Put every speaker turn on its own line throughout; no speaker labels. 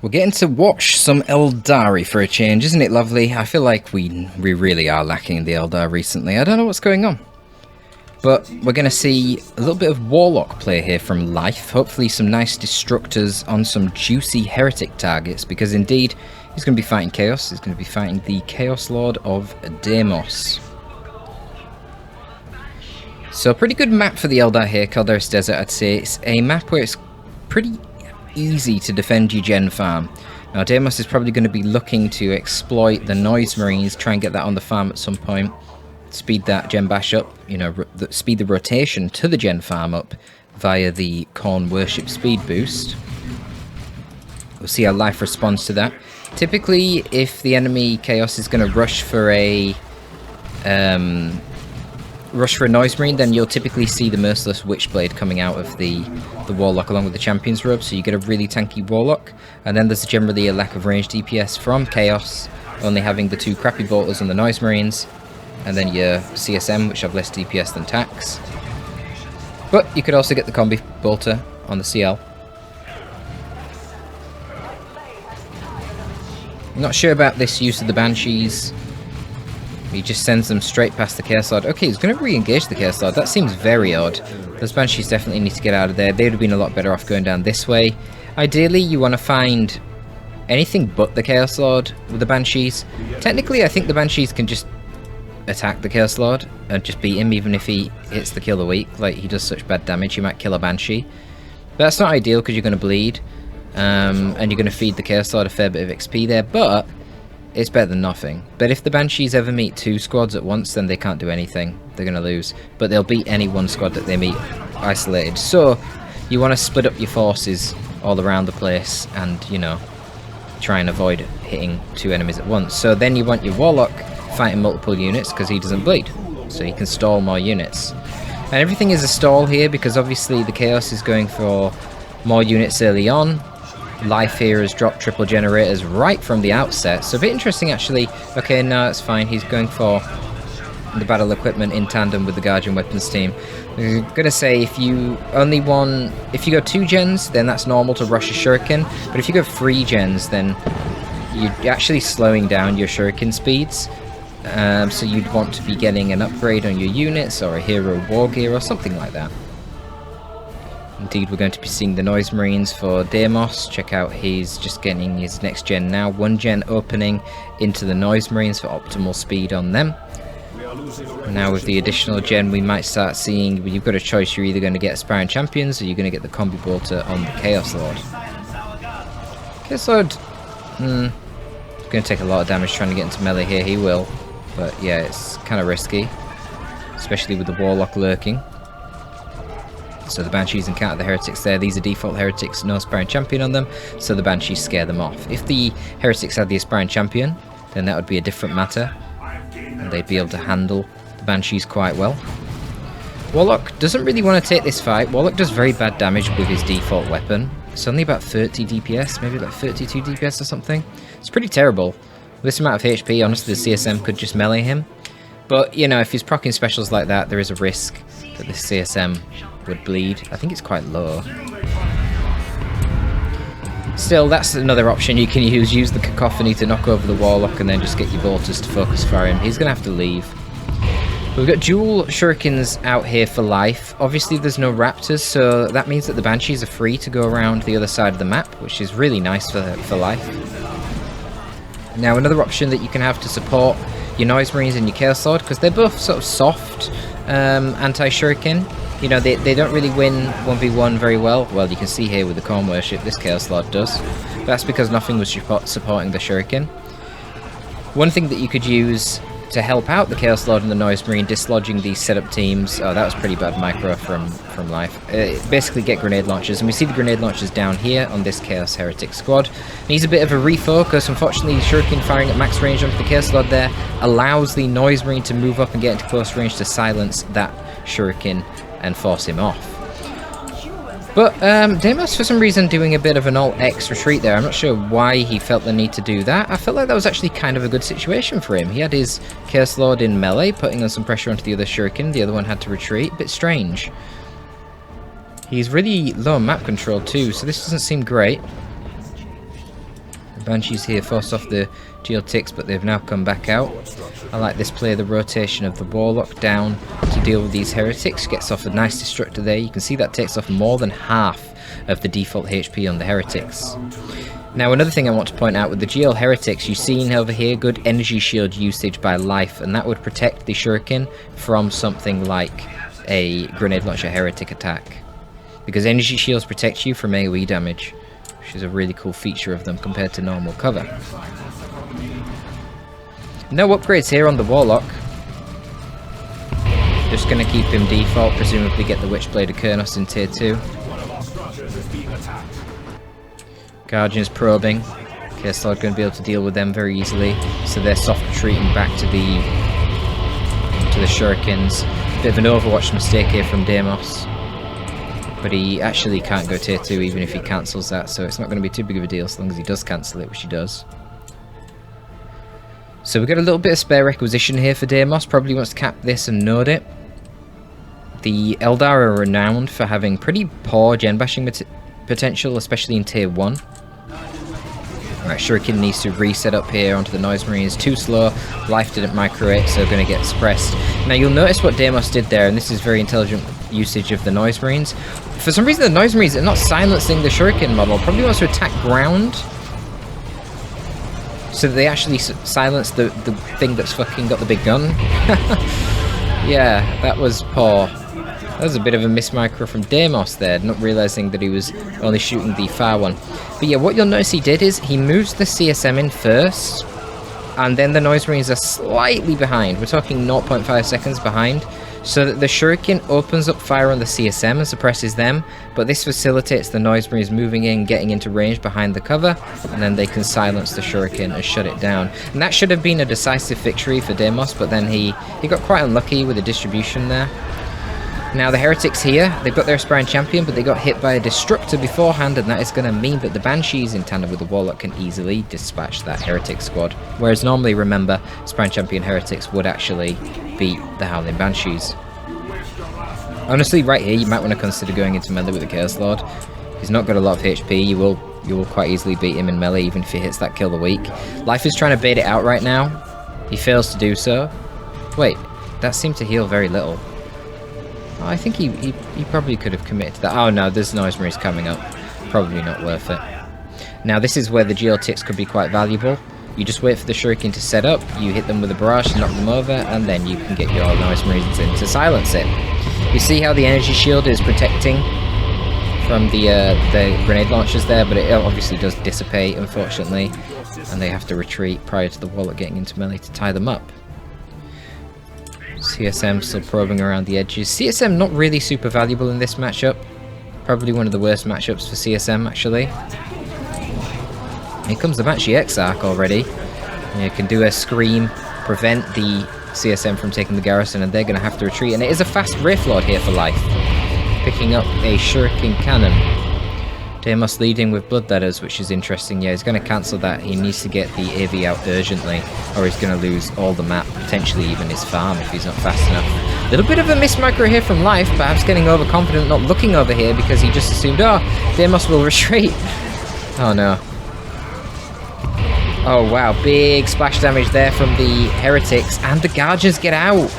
We're getting to watch some Eldari for a change, isn't it lovely? I feel like we really are lacking in the Eldar recently. I don't know what's going on. But we're going to see a little bit of Warlock play here from Life. Hopefully some nice Destructors on some juicy Heretic targets, because indeed he's going to be fighting Chaos. He's going to be fighting the Chaos Lord of Deimos. So a pretty good map for the Eldar here, Calderis Desert, I'd say. It's a map where it's pretty easy to defend your gen farm. Now Deimos is probably going to be looking to exploit the Noise Marines, try and get that on the farm at some point, speed that gen bash up, you know, speed the rotation to the gen farm up via the Khorne Worship speed boost. We'll see how Life responds to that. Typically, if the enemy Chaos is going to rush for a Noise Marine, then you'll typically see the Merciless Witchblade coming out of the Warlock along with the Champion's Robe, so you get a really tanky Warlock. And then there's generally a lack of range DPS from Chaos, only having the two crappy Bolters and the Noise Marines, and then your CSM, which have less DPS than Tax. But you could also get the Combi Bolter on the CL. I'm not sure about this use of the Banshees. He just sends them straight past the Chaos Lord. Okay, he's going to re-engage the Chaos Lord. That seems very odd. Those Banshees definitely need to get out of there. They would have been a lot better off going down this way. Ideally, you want to find anything but the Chaos Lord with the Banshees. Technically, I think the Banshees can just attack the Chaos Lord and just beat him, even if he hits the kill of the week. Like, he does such bad damage, you might kill a Banshee. But that's not ideal because you're going to bleed. And you're going to feed the Chaos Lord a fair bit of XP there, but it's better than nothing. But if the Banshees ever meet two squads at once, then they can't do anything. They're going to lose. But they'll beat any one squad that they meet isolated. So you want to split up your forces all around the place and, you know, try and avoid hitting two enemies at once. So then you want your Warlock fighting multiple units because he doesn't bleed. So he can stall more units. And everything is a stall here because obviously the Chaos is going for more units early on. Life here has dropped triple generators right from the outset, so a bit interesting actually. Okay, no, it's fine. He's going for the battle equipment in tandem with the Guardian weapons team. I'm gonna say if you go 2 gens, then that's normal to rush a shuriken. But if you go 3 gens, then you're actually slowing down your shuriken speeds. So you'd want to be getting an upgrade on your units or a hero war gear or something like that. Indeed, we're going to be seeing the Noise Marines for Deimos. Check out, he's just getting his next gen now. 1 gen opening into the Noise Marines for optimal speed on them. Now with the additional gen, we might start seeing, you've got a choice. You're either going to get Aspiring Champions or you're going to get the Combi Bolter on the Chaos Lord. Chaos Lord, going to take a lot of damage trying to get into melee here. He will. But yeah, it's kind of risky, especially with the Warlock lurking. So the Banshees encounter the Heretics there. These are default Heretics, no Aspiring Champion on them, so the Banshees scare them off. If the Heretics had the Aspiring Champion, then that would be a different matter, and they'd be able to handle the Banshees quite well. Warlock doesn't really want to take this fight. Warlock does very bad damage with his default weapon. It's only about 30 DPS, maybe like 32 DPS or something. It's pretty terrible. With this amount of HP, honestly, the CSM could just melee him. But, you know, if he's proccing specials like that, there is a risk that the CSM would bleed. I think it's quite low. Still, that's another option you can use. Use the Cacophony to knock over the Warlock and then just get your Bolters to focus fire him. He's going to have to leave. We've got dual Shurikens out here for Life. Obviously, there's no Raptors, so that means that the Banshees are free to go around the other side of the map, which is really nice for Life. Now, another option that you can have to support your Noise Marines and your Chaos Lord, because they're both sort of soft anti-Shuriken. You know, they don't really win 1v1 very well. Well, you can see here with the Khorne Worship, this Chaos Lord does. But that's because nothing was supporting the Shuriken. One thing that you could use to help out the Chaos Lord and the Noise Marine dislodging these setup teams. Oh, that was pretty bad micro from Life. Basically get grenade launchers, and we see the grenade launchers down here on this Chaos Heretic squad. Needs a bit of a refocus. Unfortunately, Shuriken firing at max range onto the Chaos Lord there allows the Noise Marine to move up and get into close range to silence that Shuriken and force him off. But Deimos, for some reason, doing a bit of an Alt-X retreat there. I'm not sure why he felt the need to do that. I felt like that was actually kind of a good situation for him. He had his Chaos Lord in melee, putting on some pressure onto the other Shuriken. The other one had to retreat. A bit strange. He's really low on map control too, so this doesn't seem great. Banshees here force off the geotics, but they've now come back out. I like this play, the rotation of the Warlock down to deal with these heretics. Gets off a nice destructor there. You can see that takes off more than half of the default HP on the heretics. Now another thing I want to point out with the GL heretics, you've seen over here good energy shield usage by life, and that would protect the shuriken from something like a grenade launcher heretic attack. Because energy shields protect you from AoE damage, which is a really cool feature of them compared to normal cover. No upgrades here on the Warlock. Just going to keep him default, presumably get the Witchblade of Kurnos in tier 2. Guardians probing. Kerstlord going to be able to deal with them very easily, so they're soft retreating back to the shurikens. Bit of an Overwatch mistake here from Deimos, but he actually can't go tier 2 even if he cancels that, so it's not going to be too big of a deal as long as he does cancel it, which he does. So we've got a little bit of spare requisition here for Deimos. Probably wants to cap this and node it. The Eldar are renowned for having pretty poor gen bashing potential, especially in tier 1. Alright, Shuriken needs to reset up here onto the Noise Marines. Too slow. Life didn't micro it, so going to get suppressed. Now you'll notice what Deimos did there, and this is very intelligent usage of the Noise Marines. For some reason the Noise Marines are not silencing the Shuriken model. Probably wants to attack ground, so that they actually silence the thing that's fucking got the big gun. Yeah, that was poor. That was a bit of a mismicro from Deimos there, not realising that he was only shooting the far one. But yeah, what you'll notice he did is he moves the CSM in first, and then the Noise Marines are slightly behind. We're talking 0.5 seconds behind, so that the Shuriken opens up fire on the CSM and suppresses them, but this facilitates the Noise Marines moving in, getting into range behind the cover, and then they can silence the Shuriken and shut it down. And that should have been a decisive victory for Deimos, but then he got quite unlucky with the distribution there. Now the Heretics here, they've got their Aspiring Champion, but they got hit by a Destructor beforehand, and that is going to mean that the Banshees in tandem with the Warlock can easily dispatch that Heretic squad. Whereas normally, remember, Aspiring Champion Heretics would actually beat the Howling Banshees. Honestly, right here, you might want to consider going into melee with the Chaos Lord. He's not got a lot of HP, you will quite easily beat him in melee even if he hits that kill a week. Life is trying to bait it out right now. He fails to do so. Wait, that seemed to heal very little. I think he probably could have committed to that. Oh no, there's Noise Marines coming up. Probably not worth it. Now this is where the geotics could be quite valuable. You just wait for the Shuriken to set up, you hit them with a barrage to knock them over, and then you can get your Noise Marines in to silence it. You see how the energy shield is protecting from the grenade launchers there, but it obviously does dissipate, unfortunately, and they have to retreat prior to the Warlock getting into melee to tie them up. CSM still probing around the edges. CSM not really super valuable in this matchup. Probably one of the worst matchups for CSM, actually. Here comes the Banshee Exarch already. You can do a scream, prevent the CSM from taking the garrison, and they're going to have to retreat. And it is a fast Wraith Lord here for life, picking up a Shuriken Cannon. Deimos leading with Bloodletters, which is interesting. Yeah, he's going to cancel that. He needs to get the AV out urgently, or he's going to lose all the map, potentially even his farm if he's not fast enough. Little bit of a mismicro here from Life, perhaps getting overconfident, not looking over here because he just assumed, oh, Deimos will retreat. Oh no. Oh wow, big splash damage there from the Heretics, and the Guardians get out.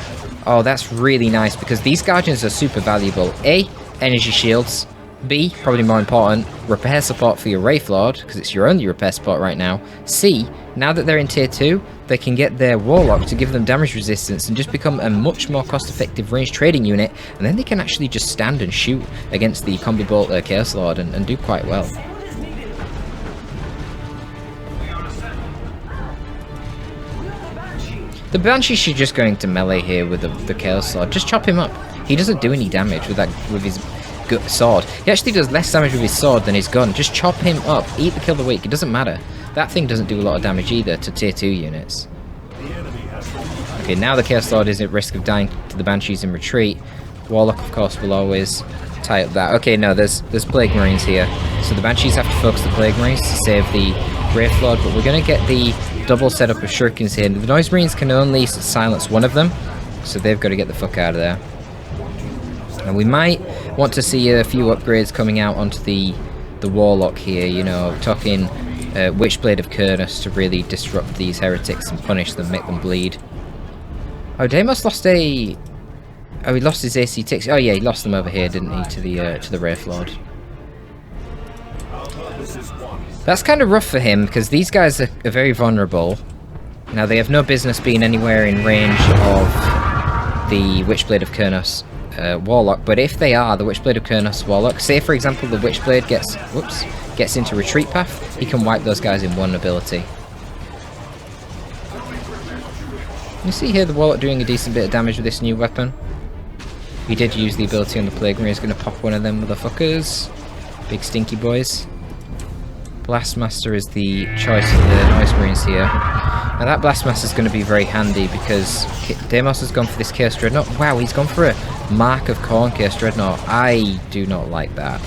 Oh, that's really nice, because these Guardians are super valuable. A, energy shields. B, probably more important, repair support for your Wraith Lord, because it's your only repair support right now. C, now that they're in tier 2, they can get their Warlock to give them damage resistance and just become a much more cost-effective range trading unit, and then they can actually just stand and shoot against the Combi Bolt Chaos Lord and do quite well. The Banshee should just go into melee here with the Chaos Lord. Just chop him up. He doesn't do any damage with his sword. He actually does less damage with his sword than his gun. Just chop him up. Eat the kill of the week. It doesn't matter. That thing doesn't do a lot of damage either to tier 2 units. Okay, now the Chaos Lord is at risk of dying to the Banshees in retreat. Warlock, of course, will always tie up that. Okay, no, there's Plague Marines here. So the Banshees have to focus the Plague Marines to save the Wraith Lord, but we're going to get the double setup of Shurikens here. The Noise Marines can only silence one of them, so they've got to get the fuck out of there. And we might want to see a few upgrades coming out onto the Warlock here, you know, talking Witchblade of Kernus to really disrupt these heretics and punish them, make them bleed. Oh, Deimos lost a... Oh, he lost his AC ticks. Oh yeah, he lost them over here, didn't he, to the Wraith Lord. That's kind of rough for him, because these guys are very vulnerable. Now, they have no business being anywhere in range of the Witchblade of Kernus Warlock, but if they are the Witchblade of Kernus Warlock, say for example the Witchblade gets into retreat path, he can wipe those guys in one ability. You see here the Warlock doing a decent bit of damage with this new weapon. He did use the ability on the Plague Marine. He's going to pop one of them motherfuckers. Big stinky boys. Blastmaster is the choice for the Noise Marines here. Now that Blastmaster is going to be very handy because Deimos has gone for this Chaos Dreadnought. Wow, he's gone for a Mark of Khorne Chaos Dreadnought. I do not like that.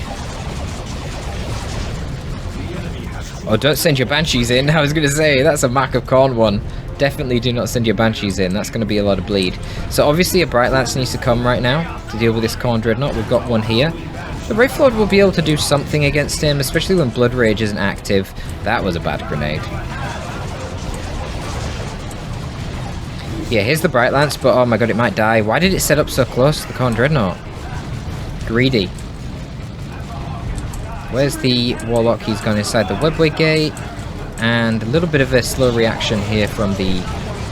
Oh, don't send your Banshees in. I was going to say, that's a Mark of Khorne one. Definitely do not send your Banshees in. That's going to be a lot of bleed. So obviously a Bright Lance needs to come right now to deal with this Khorne Dreadnought. We've got one here. The Wraith Lord will be able to do something against him, especially when Blood Rage isn't active. That was a bad grenade. Yeah, here's the Bright Lance, but oh my god, it might die. Why did it set up so close to the Khorne Dreadnought? Greedy. Where's the Warlock? He's gone inside the Webway Gate. And a little bit of a slow reaction here from the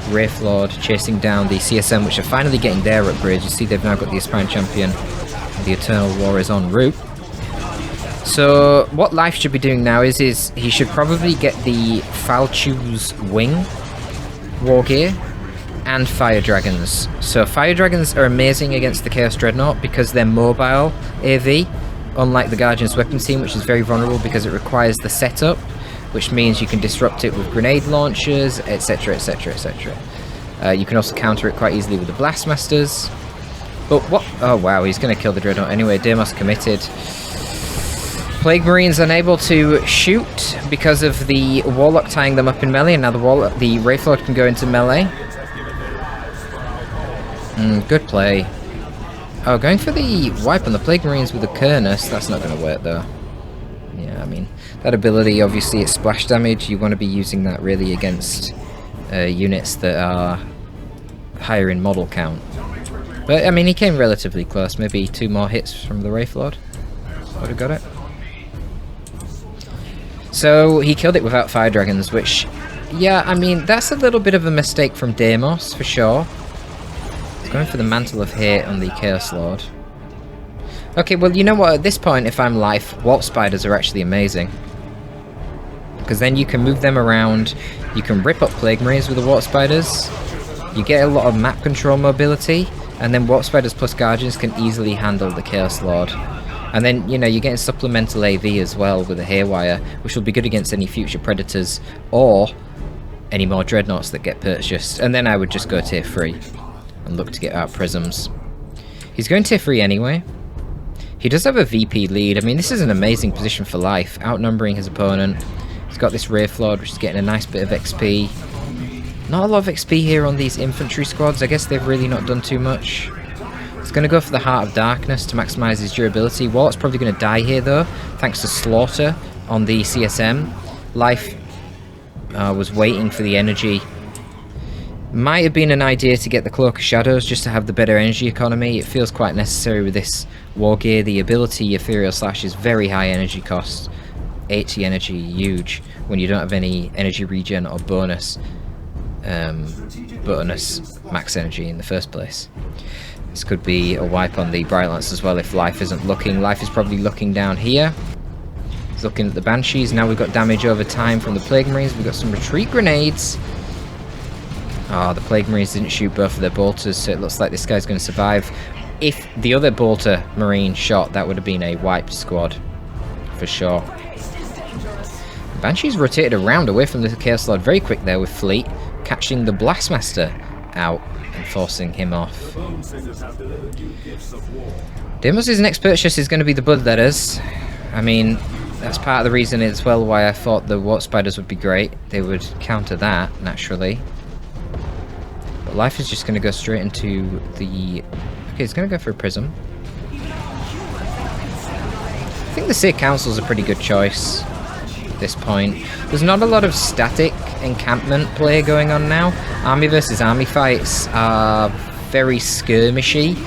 Wraith Lord chasing down the CSM, which are finally getting their upgrades. You see they've now got the Aspiring Champion. The Eternal War is en route. So what Life should be doing now is he should probably get the Falchu's Wing War Gear and Fire Dragons. So Fire Dragons are amazing against the Chaos Dreadnought because they're mobile AV, unlike the Guardian's Weapons Team, which is very vulnerable because it requires the setup, which means you can disrupt it with grenade launchers, etc, etc, etc. You can also counter it quite easily with the Blastmasters. But what? Oh wow, he's going to kill the Dreadnought anyway. Deimos committed. Plague Marines unable to shoot because of the Warlock tying them up in melee, and now the Wraith Lord can go into melee. Good play. Oh, going for the wipe on the Plague Marines with the Kernus. That's not going to work though. Yeah, I mean, that ability, obviously it's splash damage. You want to be using that really against units that are higher in model count. But, I mean, he came relatively close. Maybe 2 more hits from the Wraith Lord would have got it. So, he killed it without Fire Dragons, which, yeah, I mean, that's a little bit of a mistake from Deimos, for sure. He's going for the Mantle of Hate on the Chaos Lord. Okay, well, you know what? At this point, if I'm Life, Warp Spiders are actually amazing. Because then you can move them around. You can rip up Plague Marines with the Warp Spiders. You get a lot of map control mobility. And then Warp Spiders plus Guardians can easily handle the Chaos Lord. And then, you know, you're getting supplemental AV as well with the Haywire, which will be good against any future Predators or any more Dreadnoughts that get purchased. And then I would just go tier 3 and look to get out Prisms. He's going tier 3 anyway. He does have a VP lead. I mean, this is an amazing position for Life, outnumbering his opponent. He's got this Wraith Lord, which is getting a nice bit of XP. Not a lot of XP here on these infantry squads. I guess they've really not done too much. He's going to go for the Heart of Darkness to maximise his durability. Warlock's probably going to die here, though, thanks to Slaughter on the CSM. Life was waiting for the energy. Might have been an idea to get the Cloak of Shadows just to have the better energy economy. It feels quite necessary with this war gear. The ability Ethereal Slash is very high energy cost. 80 energy, huge, when you don't have any energy regen or bonus max energy in the first place. This could be a wipe on the Bright Lance as well if Life isn't looking. Life is probably looking down here. He's looking at the Banshees. Now we've got damage over time from the Plague Marines. We've got some retreat grenades. Oh, the Plague Marines didn't shoot both of their bolters, so it looks like this guy's going to survive. If the other bolter Marine shot, that would have been a wiped squad, for sure. Banshees rotated around away from the Chaos Lord very quick there with Fleet, catching the Blastmaster out and forcing him off. Deimos' next purchase is going to be the Bloodletters. I mean, that's part of the reason as well why I thought the Warp Spiders would be great. They would counter that, naturally. But Life is just going to go straight into the... Okay, he's going to go for a Prism. I think the Seer Council's a pretty good choice. this point. There's not a lot of static encampment play going on now. Army versus army fights are very skirmishy.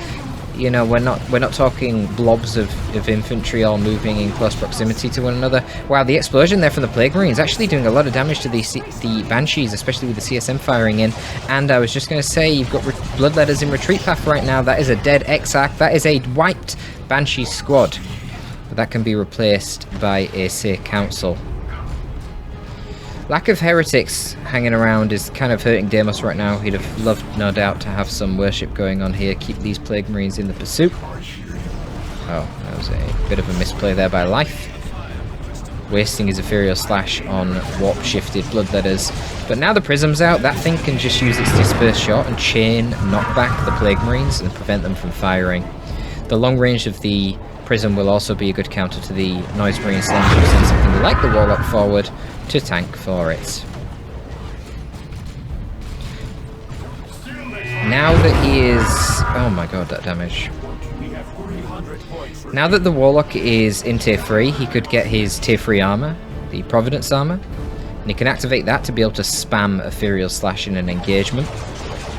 You know, we're not talking blobs of infantry all moving in close proximity to one another. Wow, the explosion there from the Plague Marines actually doing a lot of damage to the Banshees, especially with the CSM firing in. And I was just going to say, you've got Bloodletters in retreat path right now. That is a dead Exarch. That is a wiped Banshee squad. But that can be replaced by a Seer Council. Lack of heretics hanging around is kind of hurting Deimos right now. He'd have loved, no doubt, to have some worship going on here. Keep these Plague Marines in the pursuit. Oh, that was a bit of a misplay there by Life. Wasting his Ethereal Slash on warp-shifted Bloodletters. But now the Prism's out, that thing can just use its Disperse Shot and chain knock back the Plague Marines and prevent them from firing. The long range of the Prism will also be a good counter to the Noise Marine Slams, who send something like the Warlock forward to tank for it. Now that he is... oh my god, that damage. Now that the Warlock is in tier 3, he could get his tier 3 armor, the Providence armor, and he can activate that to be able to spam Ethereal Slash in an engagement.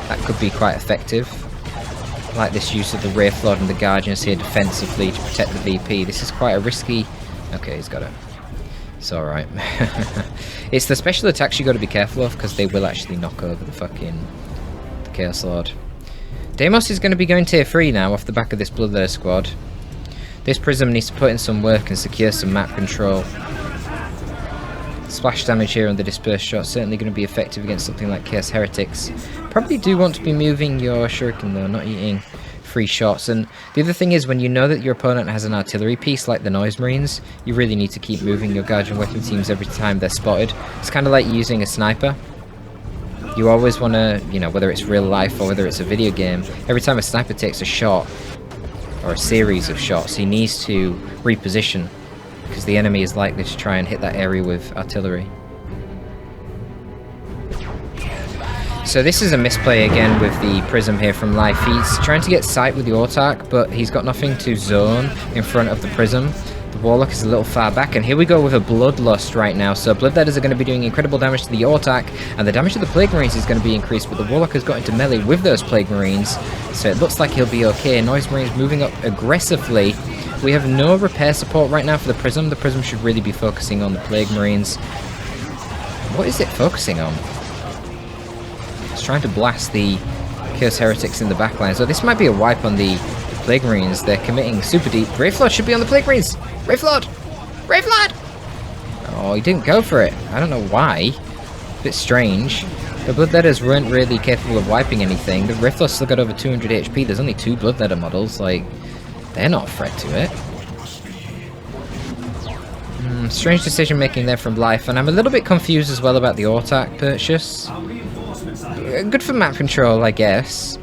That could be quite effective. I like this use of the Wraith Lord and the Guardians here defensively to protect the VP. This is quite a risky... okay, he's got it. It's alright. It's the special attacks you got to be careful of, because they will actually knock over the Chaos Lord. Deimos is going to be going tier 3 now off the back of this Bloodletter squad. This Prism needs to put in some work and secure some map control. Splash damage here on the Disperse Shot, certainly going to be effective against something like Chaos Heretics. Probably do want to be moving your Shuriken though, not eating free shots. And the other thing is, when you know that your opponent has an artillery piece like the Noise Marines, you really need to keep moving your Guardian Weapon teams every time they're spotted. It's kind of like using a sniper. You always want to, you know, whether it's real life or whether it's a video game, every time a sniper takes a shot, or a series of shots, he needs to reposition, because the enemy is likely to try and hit that area with artillery. So this is a misplay again with the Prism here from Life. He's trying to get sight with the Autarch, but he's got nothing to zone in front of the Prism. The Warlock is a little far back, and here we go with a Bloodlust right now. So Bloodletters are going to be doing incredible damage to the Autarch, and the damage to the Plague Marines is going to be increased, but the Warlock has got into melee with those Plague Marines, so it looks like he'll be okay. Noise Marines moving up aggressively. We have no repair support right now for the Prism. The Prism should really be focusing on the Plague Marines. What is it focusing on? It's trying to blast the Chaos Heretics in the backline. So this might be a wipe on the Plague Marines. They're committing super deep. Wraith Lord should be on the Plague Marines! Wraith Lord! Wraith Lord! Oh, he didn't go for it. I don't know why. A bit strange. The Bloodletters weren't really capable of wiping anything. The Wraith Lord still got over 200 HP. There's only 2 Bloodletter models. Like, they're not a threat to it. Strange decision making there from Life, and I'm a little bit confused as well about the Autarch purchase. Good for map control, I guess.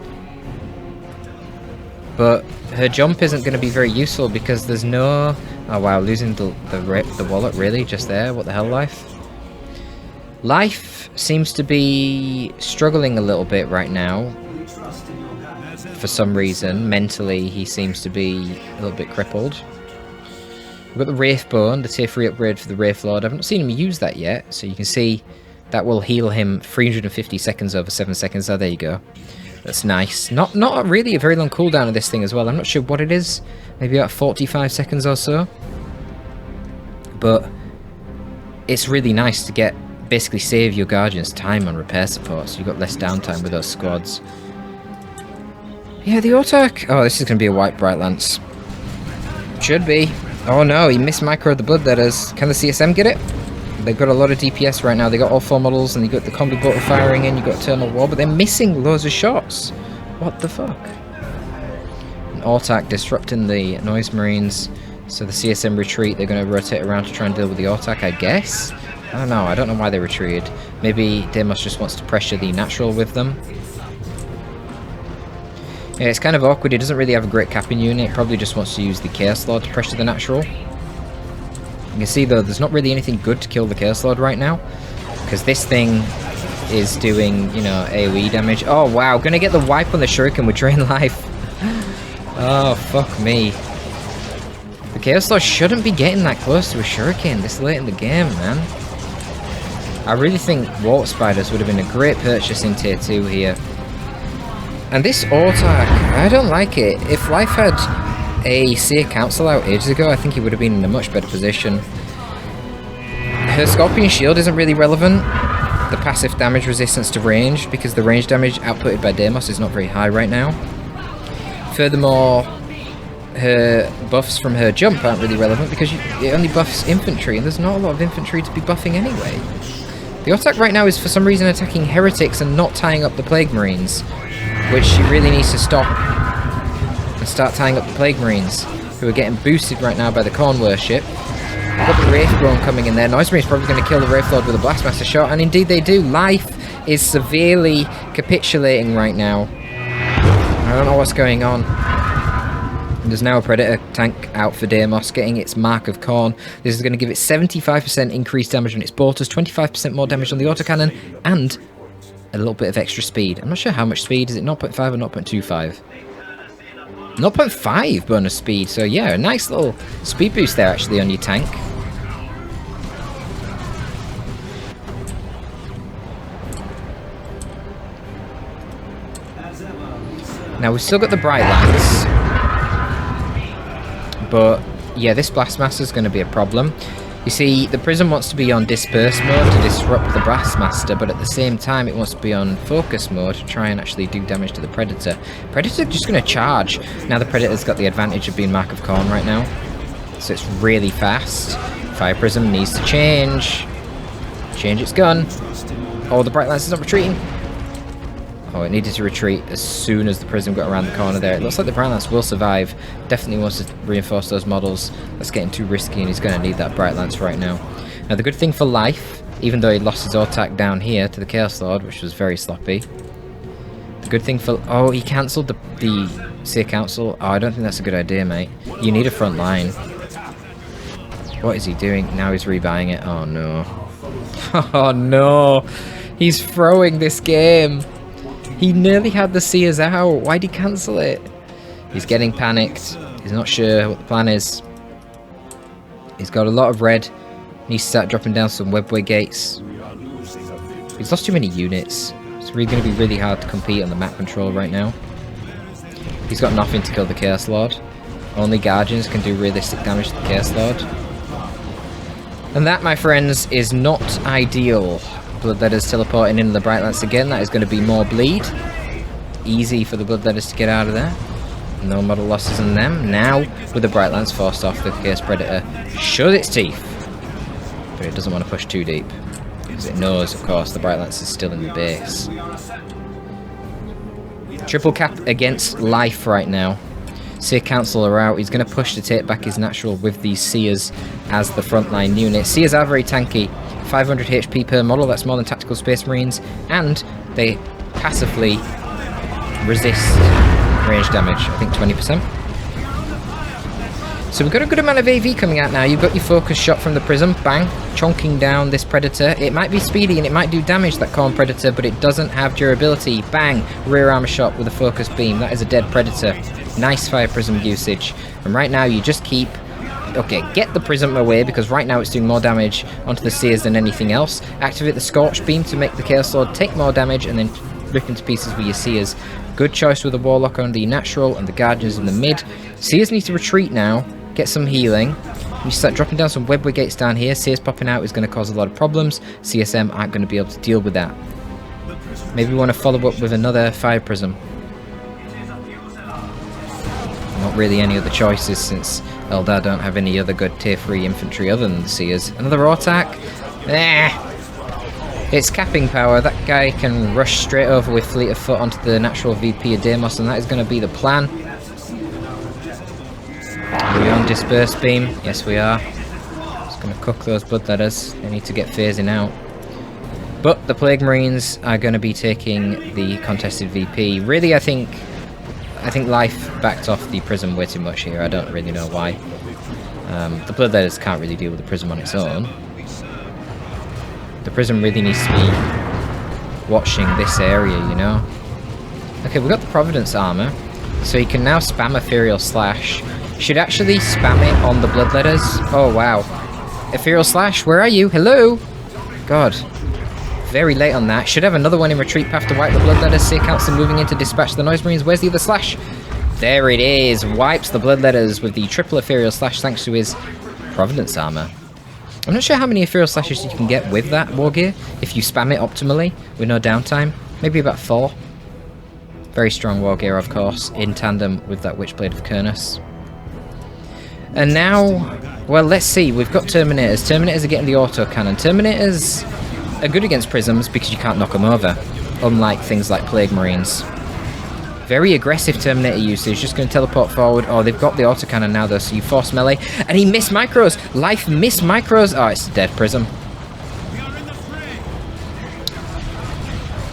But her jump isn't going to be very useful because there's no... oh wow, losing the wallet really just there. What the hell, Life? Life seems to be struggling a little bit right now. For some reason, mentally, he seems to be a little bit crippled. We've got the Wraithbone, the tier 3 upgrade for the Wraith Lord. I've not seen him use that yet, so you can see that will heal him 350 seconds over 7 seconds. Oh, there you go. That's nice. Not really a very long cooldown of this thing as well. I'm not sure what it is. Maybe about 45 seconds or so. But it's really nice to get basically save your Guardians time on repair support, so you've got less downtime with those squads. Yeah, the Autarch. Oh, this is going to be a wipe, Bright Lance. Should be. Oh no, he missed micro the Bloodletters. Can the CSM get it? They've got a lot of DPS right now. They got all 4 models, and they got the combi bolter firing in. You got Eternal War, but they're missing loads of shots. What the fuck? An Autarch disrupting the Noise Marines. So the CSM retreat. They're going to rotate around to try and deal with the Autarch, I guess. I don't know. I don't know why they retreated. Maybe Deimos just wants to pressure the natural with them. Yeah, it's kind of awkward. He doesn't really have a great capping unit. Probably just wants to use the Chaos Lord to pressure the natural. You can see though, there's not really anything good to kill the Chaos Lord right now, because this thing is doing, you know, AoE damage. Oh wow, gonna get the wipe on the Shuriken with Drain Life. Oh fuck me. The Chaos Lord shouldn't be getting that close to a Shuriken this late in the game, man. I really think Warp Spiders would have been a great purchase in tier 2 here. And this Autark, I don't like it. If Life had a Seer Council out ages ago, I think he would have been in a much better position. Her Scorpion Shield isn't really relevant. The passive damage resistance to range, because the range damage outputted by Deimos is not very high right now. Furthermore, her buffs from her jump aren't really relevant because it only buffs infantry, and there's not a lot of infantry to be buffing anyway. The Autark right now is for some reason attacking heretics and not tying up the Plague Marines, which she really needs to stop and start tying up the Plague Marines, who are getting boosted right now by the Khorne worship. We've got the Wraithbone coming in there. Noise Marine is probably going to kill the Wraith Lord with a Blastmaster shot, and indeed they do. Life is severely capitulating right now. I don't know what's going on. There's now a Predator tank out for Deimos, getting its Mark of Khorne. This is going to give it 75% increased damage on its bolters, 25% more damage on the autocannon, and a little bit of extra speed. I'm not sure how much speed. Is it 0.5 or 0.25? 0.5 bonus speed, so yeah, a nice little speed boost there actually on your tank. Now we've still got the Bright Lance, but yeah, this Blastmaster is going to be a problem. You see, the Prism wants to be on Disperse mode to disrupt the Blastmaster, but at the same time it wants to be on Focus mode to try and actually do damage to the Predator. Predator's just going to charge. Now the Predator's got the advantage of being Mark of Khorne right now, so it's really fast. Fire Prism needs to change its gun. Oh, the Bright Lance is not retreating. Oh, it needed to retreat as soon as the Prism got around the corner there. It looks like the Bright Lance will survive. Definitely wants to reinforce those models. That's getting too risky, and he's going to need that Bright Lance right now. Now, the good thing for Life, even though he lost his Autark down here to the Chaos Lord, which was very sloppy. The good thing for... Oh, he cancelled the Seer Council. Oh, I don't think that's a good idea, mate. You need a front line. What is he doing? Now he's rebuying it. Oh, no. Oh, no. He's throwing this game. He nearly had the Seers out. Why'd he cancel it? He's getting panicked. He's not sure what the plan is. He's got a lot of red. Needs to start dropping down some webway gates. He's lost too many units. It's really going to be really hard to compete on the map control right now. He's got nothing to kill the Chaos Lord. Only Guardians can do realistic damage to the Chaos Lord. And that, my friends, is not ideal. Bloodletters teleporting into the Bright Lance again. That is going to be more bleed. Easy for the Bloodletters to get out of there. No model losses on them. Now, with the Bright Lance forced off, the Chaos Predator shows its teeth. But it doesn't want to push too deep, because it knows, of course, the Bright Lance is still in the base. Triple cap against Life right now. Seer Council are out. He's going to push to take back his natural with these Seers as the frontline unit. Seers are very tanky. 500 HP per model, that's more than Tactical Space Marines, and they passively resist range damage, I think 20%. So we've got a good amount of AV coming out now. You've got your focus shot from the Prism, bang, chonking down this Predator. It might be speedy and it might do damage, that Khorne Predator, but it doesn't have durability. Bang, rear armor shot with a focus beam. That is a dead Predator. Nice Fire Prism usage. And right now you just keep... Okay, get the Prism away, because right now it's doing more damage onto the Seers than anything else. Activate the Scorch Beam to make the Chaos Lord take more damage, and then rip into pieces with your Seers. Good choice with the Warlock on the natural and the Guardians in the mid. Seers need to retreat now, get some healing. You start dropping down some webway gates down here. Seers popping out is going to cause a lot of problems. CSM aren't going to be able to deal with that. Maybe we want to follow up with another Fire Prism. Not really any other choices, since Eldar don't have any other good tier 3 infantry other than the Seers. Another Autark? It's capping power. That guy can rush straight over with Fleet of Foot onto the natural VP of Deimos, and that is going to be the plan. Are we on Disperse Beam? Yes, we are. Just going to cook those Bloodletters. They need to get phasing out. But the Plague Marines are going to be taking the contested VP. Really, I think Life backed off the Prism way too much here. I don't really know why. The Bloodletters can't really deal with the Prism on its own. The Prism really needs to be watching this area, you know? Okay, we've got the Providence armor, so he can now spam Ethereal Slash. Should actually spam it on the bloodletters. Oh, wow. Ethereal Slash, where are you? Hello? God. Very late on that. Should have another one in retreat path to wipe the bloodletters. Sea Council moving in to dispatch the Noise Marines. Where's the other Slash? There it is. Wipes the bloodletters with the triple Ethereal Slash thanks to his Providence armor. I'm not sure how many Ethereal Slashes you can get with that war gear if you spam it optimally with no downtime. Maybe about 4. Very strong war gear, of course, in tandem with that Witchblade of Kernus. And now, well, let's see. We've got Terminators. Terminators are getting the autocannon. Terminators are good against Prisms because you can't knock them over, unlike things like Plague Marines. Very aggressive Terminator usage, just going to teleport forward. Oh, they've got the autocannon now, though, so you force melee. And he missed micros! Life missed micros! Oh, it's a dead Prism.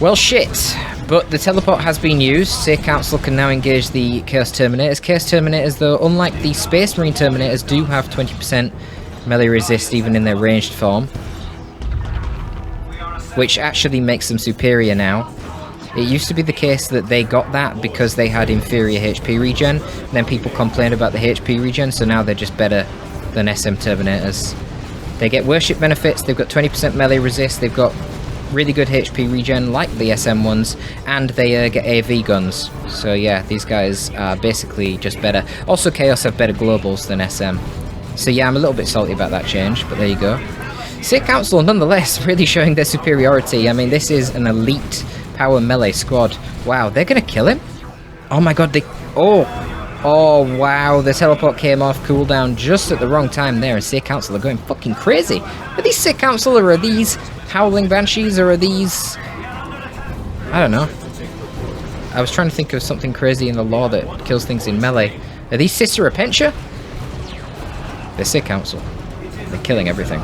Well, shit. But the teleport has been used. Sea Council can now engage the Chaos Terminators. Chaos Terminators, though, unlike the Space Marine Terminators, do have 20% melee resist even in their ranged form, which actually makes them superior now. It used to be the case that they got that because they had inferior HP regen, and then people complained about the HP regen, so now they're just better than SM Terminators. They get worship benefits, they've got 20% melee resist, they've got really good HP regen like the SM ones, and they get AV guns. So yeah, these guys are basically just better. Also, Chaos have better globals than SM. So yeah, I'm a little bit salty about that change, but there you go. Sea Council, nonetheless, really showing their superiority. I mean, this is an elite power melee squad. Wow, they're gonna kill him? Oh my god, they... Oh, wow, the teleport came off cooldown just at the wrong time there, and Sea Council are going fucking crazy. Are these Sea Council, or are these Howling Banshees, or are these... I don't know. I was trying to think of something crazy in the lore that kills things in melee. Are these Sister Repentia? They're Sea Council. They're killing everything.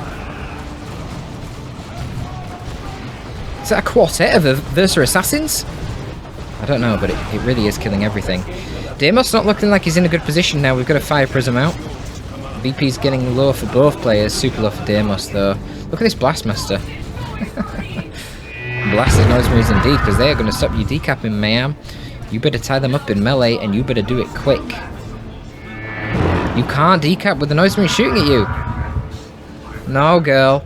Is that a quartet of Versa Assassins? I don't know, but it really is killing everything. Deimos not looking like he's in a good position now. We've got a Fire Prism out. VP's getting low for both players. Super low for Deimos, though. Look at this Blastmaster. Blasted Noise Marines indeed, because they are going to stop you decapping, ma'am. You better tie them up in melee, and you better do it quick. You can't decap with the Noise Marine shooting at you. No, girl.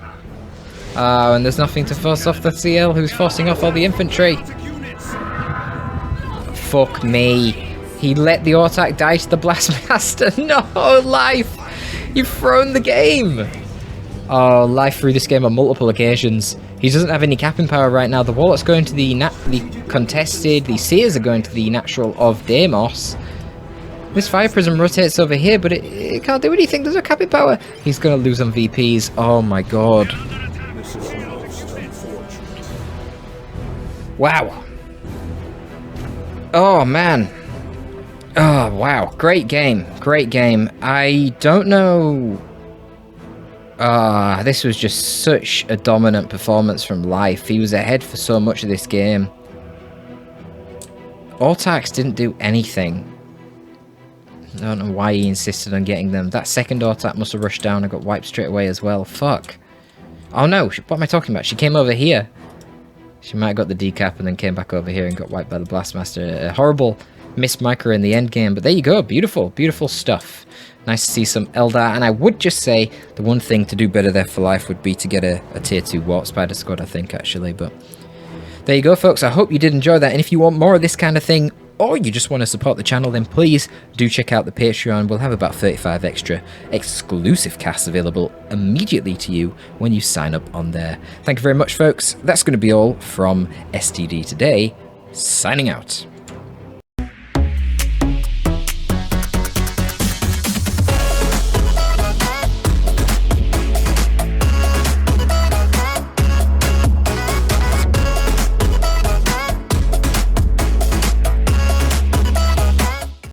Oh, and there's nothing to force off the CL, who's forcing off all the infantry. Fuck me. He let the Autark die to the Blastmaster. No, Life! You've thrown the game! Oh, Life threw this game on multiple occasions. He doesn't have any capping power right now. The Warlock's going to the contested. The Seers are going to the natural of Deimos. This Fire Prism rotates over here, but it can't do anything. There's no capping power. He's going to lose on VPs. Oh my god. Wow. Oh man. Oh wow. Great game. Great game. I don't know. This was just such a dominant performance from Life. He was ahead for so much of this game. Autarks didn't do anything. I don't know why he insisted on getting them. That second Autark must have rushed down and got wiped straight away as well. Fuck. Oh no, what am I talking about? She came over here. She might have got the decap and then came back over here and got wiped by the Blastmaster. A horrible missed micro in the end game, but there you go. Beautiful, beautiful stuff. Nice to see some Eldar, and I would just say the one thing to do better there for Life would be to get a tier 2 Warp Spider squad, I think, actually, but there you go, folks. I hope you did enjoy that, and if you want more of this kind of thing, or you just want to support the channel, then please do check out the Patreon. We'll have about 35 extra exclusive casts available immediately to you when you sign up on there. Thank you very much, folks. That's going to be all from STD today. Signing out.